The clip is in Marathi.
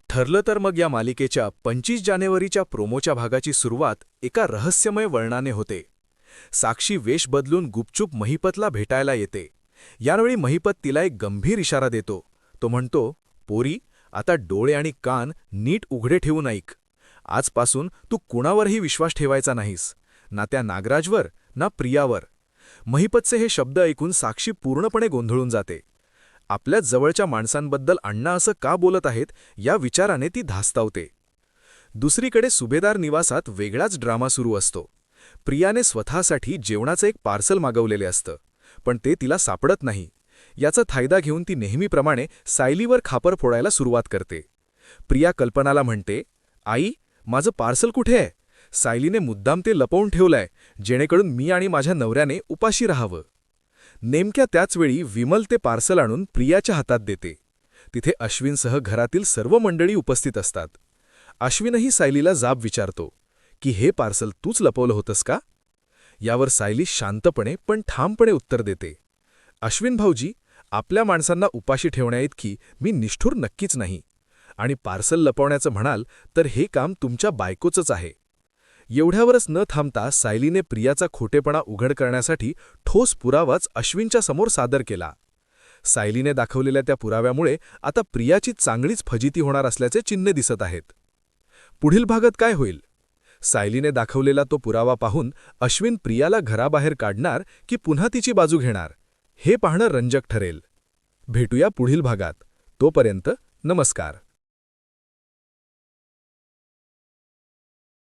ठरलं तर मग या मालिकेच्या 25 जानेवारीच्या प्रोमोच्या भागाची सुरुवात एका रहस्यमय वळणाने होते. साक्षी वेश बदलून गुपचूप महिपतला भेटायला येते. यावेळी महिपत तिला एक गंभीर इशारा देतो. तो म्हणतो, पोरी, आता डोळे आणि कान नीट उघडे ठेवून ऐक. आजपासून तू कुणावरही विश्वास ठेवायचा नाहीस, ना त्या नागराजवर ना प्रियावर. महिपतचे हे शब्द ऐकून साक्षी पूर्णपणे गोंधळून जाते. आपल्याच जवळच्या माणसांबद्दल अण्णा असं का बोलत आहेत या विचाराने ती धास्तावते. दुसरीकडे सुभेदार निवासात वेगळाच ड्रामा सुरू असतो. प्रियाने स्वतःसाठी जेवणाचं एक पार्सल मागवलेले असतं, पण ते तिला सापडत नाही. याचा फायदा घेऊन ती नेहमीप्रमाणे सायलीवर खापर फोडायला सुरुवात करते. प्रिया कल्पनाला म्हणते, आई, माझं पार्सल कुठे आहे? सायलीने मुद्दाम ते लपवून ठेवलंय, जेणेकरून मी आणि माझ्या नवऱ्याने उपाशी राहावं. नेमक्या त्याचवेळी विमल ते पार्सल आणून प्रियाच्या हातात देते. तिथे अश्विनसह घरातील सर्व मंडळी उपस्थित असतात. अश्विनही सायलीला जाब विचारतो की हे पार्सल तूच लपवलं होतंस का? यावर सायली शांतपणे पण ठामपणे उत्तर देते, अश्विन भाऊजी, आपल्या माणसांना उपाशी ठेवण्याइतकी मी निष्ठुर नक्कीच नाही. आणि पार्सल लपवण्याचं म्हणाल तर हे काम तुमच्या बायकोचंच आहे. एवढ्यावरच न थांबता सायलीने प्रियाचा खोटेपणा उघड करण्यासाठी ठोस पुरावाच अश्विनच्या समोर सादर केला. सायलीने दाखवलेल्या त्या पुराव्यामुळे आता प्रियाची चांगलीच फजिती होणार असल्याचे चिन्ह दिसत आहेत. पुढील भागात काय होईल? सायलीने दाखवलेला तो पुरावा पाहून अश्विन प्रियाला घराबाहेर काढणार की पुन्हा तिची बाजू घेणार, हे पाहणं रंजक ठरेल. भेटूया पुढील भागात. तोपर्यंत नमस्कार.